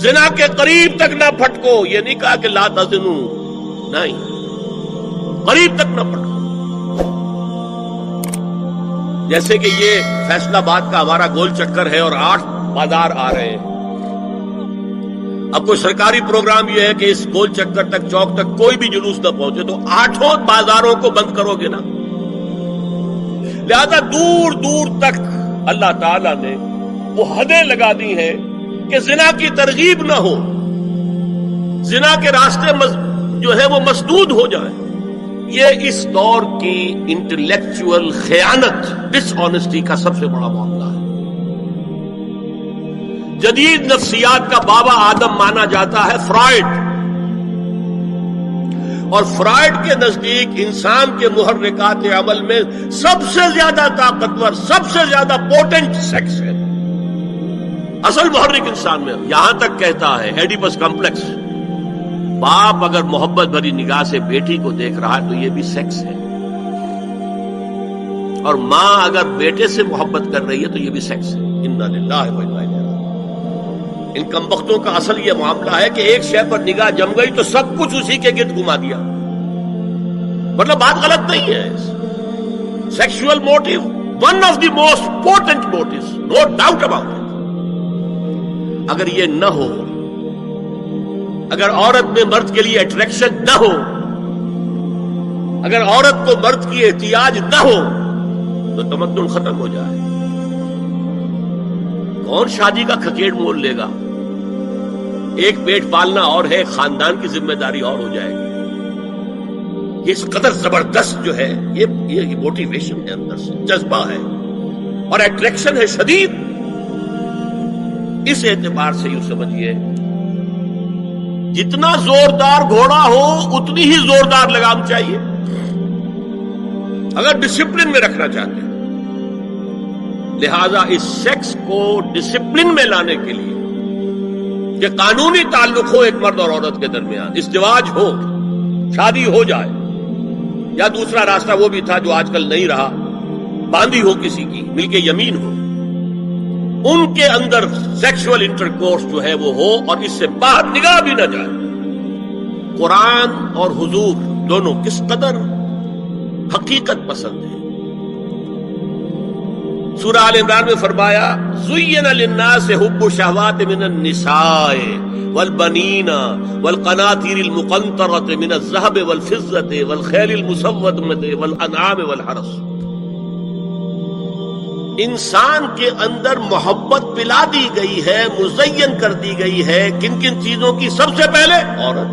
زنا کے قریب تک نہ پھٹکو، یہ نہیں کہا کہ لا تزنو، نہیں، قریب تک نہ پھٹکو۔ جیسے کہ یہ فیصلہ آباد کا ہمارا گول چکر ہے اور 8 بازار آ رہے ہیں، اب کوئی سرکاری پروگرام یہ ہے کہ اس گول چکر تک، چوک تک کوئی بھی جلوس نہ پہنچے، تو 8 بازاروں کو بند کرو گے نا۔ لہذا دور دور تک اللہ تعالی نے وہ حدیں لگا دی ہیں کہ زنا کی ترغیب نہ ہو، زنا کے راستے جو ہے وہ مسدود ہو جائیں۔ یہ اس دور کی انٹلیکچوئل خیانت، ڈس آنیسٹی کا سب سے بڑا معاملہ ہے۔ جدید نفسیات کا بابا آدم مانا جاتا ہے فرائڈ، اور فرائڈ کے نزدیک انسان کے محرکات عمل میں سب سے زیادہ طاقتور، سب سے زیادہ پوٹنٹ سیکس ہے، اصل محرک انسان میں۔ یہاں تک کہتا ہے ایڈیپس کمپلیکس، باپ اگر محبت بھری نگاہ سے بیٹی کو دیکھ رہا ہے تو یہ بھی سیکس ہے، اور ماں اگر بیٹے سے محبت کر رہی ہے تو یہ بھی سیکس ہے۔ انا للہ و انا الیہ راجعون۔ ان کمبختوں کا اصل یہ معاملہ ہے کہ ایک شے پر نگاہ جم گئی تو سب کچھ اسی کے گرد گھما دیا، مطلب بات غلط نہیں ہے۔ Sexual motive one of the most important motives, no doubt about it. اگر یہ نہ ہو، اگر عورت میں مرد کے لیے اٹریکشن نہ ہو، اگر عورت کو مرد کی احتیاج نہ ہو تو تمدن ختم ہو جائے۔ کون شادی کا کھکیڑ مول لے گا؟ ایک پیٹ پالنا اور ہے، خاندان کی ذمہ داری اور ہو جائے گی۔ اس قدر زبردست جو ہے یہ موٹیویشن ہے، اندر سے جذبہ ہے اور اٹریکشن ہے شدید۔ اس اعتبار سے یوں سمجھیے، جتنا زوردار گھوڑا ہو اتنی ہی زوردار لگام چاہیے اگر ڈسپلن میں رکھنا چاہتے ہیں۔ لہذا اس سیکس کو ڈسپلن میں لانے کے لیے کہ قانونی تعلق ہو ایک مرد اور عورت کے درمیان، ازدواج ہو، شادی ہو جائے، یا دوسرا راستہ وہ بھی تھا جو آج کل نہیں رہا، باندھی ہو کسی کی، مل کے یمین ہو، ان کے اندر سیکشول انٹرکورس جو ہے وہ ہو اور اس سے باہر نگاہ بھی نہ جائے۔ قرآن اور حضور دونوں کس قدر حقیقت پسند ہے۔ سورہ آل عمران میں فرمایا زُيِّنَ لِلنَّاسِ حُبُّ الشَّهَوَاتِ مِنَ النِّسَاءِ وَالْبَنِينَ وَالْقَنَاطِيرِ الْمُقَنطَرَةِ مِنَ الذَّهَبِ وَالْفِضَّةِ وَالْخَيْلِ الْمُسَوَّمَةِ وَالْأَنْعَامِ وَالْحَرْثِ۔ انسان کے اندر محبت پلا دی گئی ہے، مزین کر دی گئی ہے، کن کن چیزوں کی؟ سب سے پہلے عورت،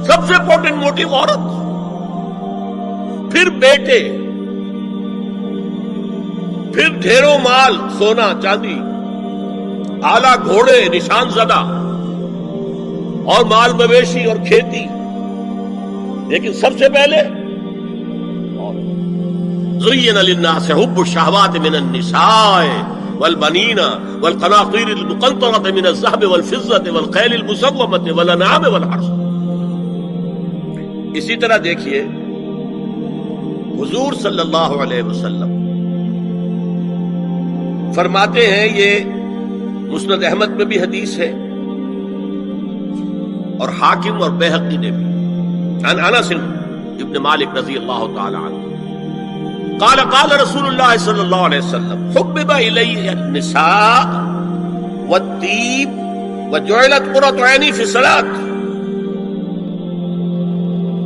سب سے امپورٹنٹ موٹیو عورت، پھر بیٹے، پھر ڈھیروں مال، سونا چاندی، اعلیٰ گھوڑے، نشان زدہ، اور مال مویشی اور کھیتی، لیکن سب سے پہلے زُيِّنَ لِلنَّاسِ حُبُّ الشَّهَوَاتِ مِنَ النِّسَاءِ وَالْبَنِينَ وَالْقَنَاطِيرِ الْمُقَنطَرَةِ مِنَ الذَّهَبِ وَالْفِضَّةِ وَالْخَيْلِ الْمُسَوَّمَةِ وَالْأَنْعَامِ وَالْحَرْثِ۔ اسی طرح دیکھیے حضور صلی اللہ علیہ وسلم فرماتے ہیں، یہ مسند احمد میں بھی حدیث ہے اور حاکم اور بیہقی نے بھی، عن انس ابن مالک رضی اللہ تعالی عنہ قال قال رسول اللہ صلی اللہ علیہ وسلم حبب الی النساء والطیب وجعلت قرۃ عینی فی الصلاۃ۔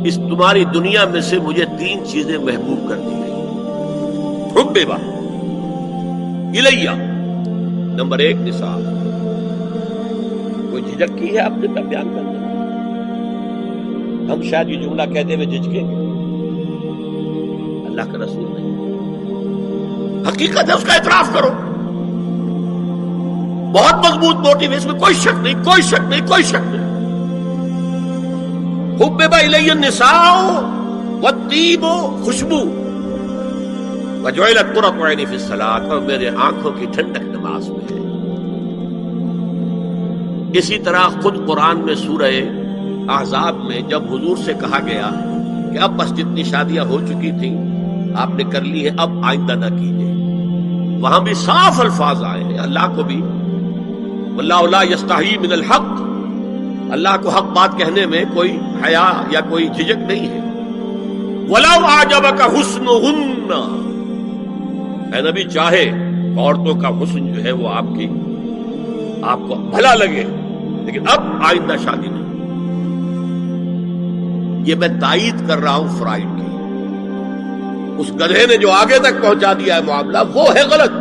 اس تمہاری دنیا میں سے مجھے 3 چیزیں محبوب کر دی گئی۔ حبب الیہ، نمبر 1 نساء۔ کوئی جھجک کی ہے آپ نے تب بیان کرنے؟ ہم شاید یہ جملہ کہتے ہوئے جھجکیں گے، اللہ کا رسول نہیں، حقیقت ہے، اس کا اعتراف کرو۔ بہت مضبوط موٹیو ہے، اس میں کوئی شک نہیں، کوئی شک نہیں، کوئی شک نہیں۔ حبب الی النساء والطیب، خوشبو، وجعلت قرۃ عینی فی الصلاۃ، اور میرے آنکھوں کی ٹھنڈک نماز میں ہے۔ اسی طرح خود قرآن میں سورہ احزاب میں جب حضور سے کہا گیا کہ اب بس جتنی شادیاں ہو چکی تھیں آپ نے کر لی ہے، اب آئندہ نہ کیجیے، وہاں بھی صاف الفاظ آئے ہیں، اللہ کو بھی واللہ لا یستحی من الحق، اللہ کو حق بات کہنے میں کوئی حیا یا کوئی جھجک نہیں ہے. وَلَوْ أَعْجَبَكَ حُسْنُهُنَّ، اے نبی چاہے عورتوں کا حسن جو ہے وہ آپ کو بھلا لگے، لیکن اب آئندہ شادی نہیں. یہ میں تائید کر رہا ہوں فرائڈ کی. اس گدھے نے جو آگے تک پہنچا دیا ہے معاملہ وہ ہے غلط.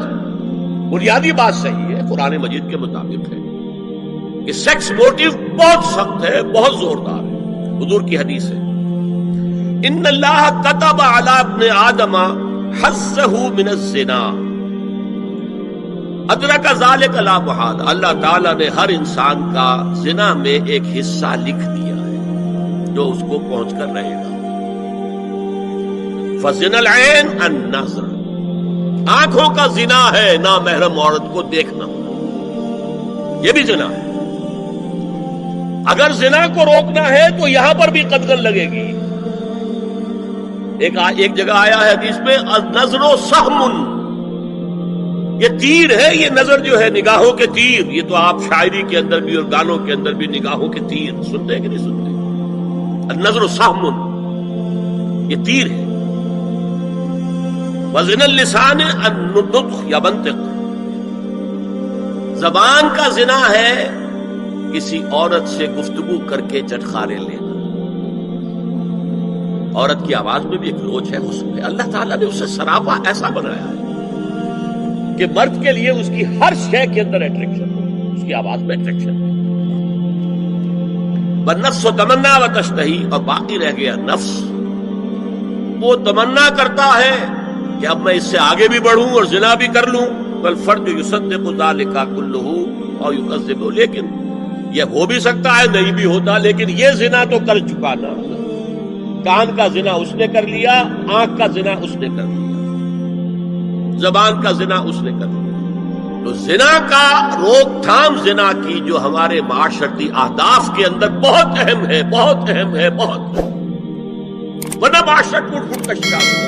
بنیادی بات صحیح ہے، قرآن مجید کے مطابق ہے کہ سیکس موٹیو بہت سخت ہے، بہت زوردار ہے. حضور کی حدیث ہے ان اللہ کتب علی ابن آدم حظہ من الزنا ادرک ذلک لا محالہ. اللہ تعالیٰ نے ہر انسان کا زنا میں ایک حصہ لکھ دیا ہے جو اس کو پہنچ کر رہے گا. فزنا العین النظر، آنکھوں کا زنا ہے نامحرم عورت کو دیکھنا، یہ بھی زنا ہے. اگر زنا کو روکنا ہے تو یہاں پر بھی قدغن لگے گی. ایک جگہ آیا ہے حدیث میں النظر سہم، یہ تیر ہے. یہ نظر جو ہے نگاہوں کے تیر، یہ تو آپ شاعری کے اندر بھی اور گانوں کے اندر بھی نگاہوں کے تیر سنتے ہیں کہ نہیں سنتے؟ النظر سہم، یہ تیر ہے. وزن اللسان النطق یا منطق، زبان کا زنا ہے کسی عورت سے گفتگو کر کے چٹخارے لینا. عورت کی آواز میں بھی ایک لوچ ہے، حسن ہے. اللہ تعالیٰ نے اسے سراپا ایسا بنایا ہے کہ مرد کے لیے اس کی ہر شے کے اندر اٹریکشن ہے، اس کی آواز میں اٹریکشن ہے. والنفس تمنا و تشتہی، اور باقی رہ گیا نفس، وہ تمنا کرتا ہے کہ اب میں اس سے آگے بھی بڑھوں اور زنا بھی کر لوں. والفرد یصدق ذلک کلہ اور یکذب، لیکن یہ ہو بھی سکتا ہے نہیں بھی ہوتا، لیکن یہ زنا تو کر چکا نا. کان کا زنا اس نے کر لیا، آنکھ کا زنا اس نے کر لیا، زبان کا زنا اس نے کر لیا. تو زنا کا روک تھام، زنا کی جو ہمارے معاشرتی اہداف کے اندر بہت اہم ہے، بہت اہم ہے، بہت اہم. ورنہ معاشرہ ٹوٹ پھوٹ کا شکار ہوتا ہے.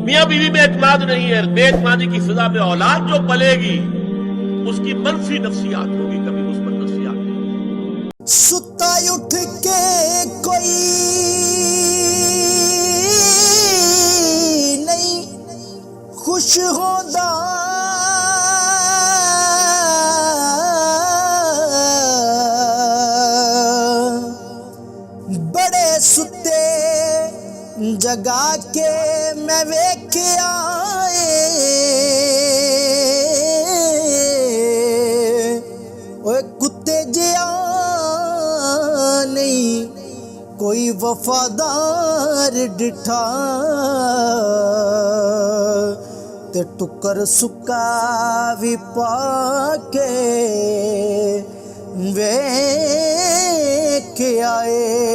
میاں بیوی میں اعتماد نہیں ہے، بے اعتمادی کی فضا میں اولاد جو پلے گی اس کی منفی نفسیات ہوگی، کبھی مثبت نفسیات نہیں. ستا اٹھ کے کوئی نہیں خوش ہوتا، بڑے ستے جگا کے میں ویکھیا کتے جیا نہیں کوئی وفادار ڈٹھا، تے ٹکر سکا بھی پا کے ویکھ آئے.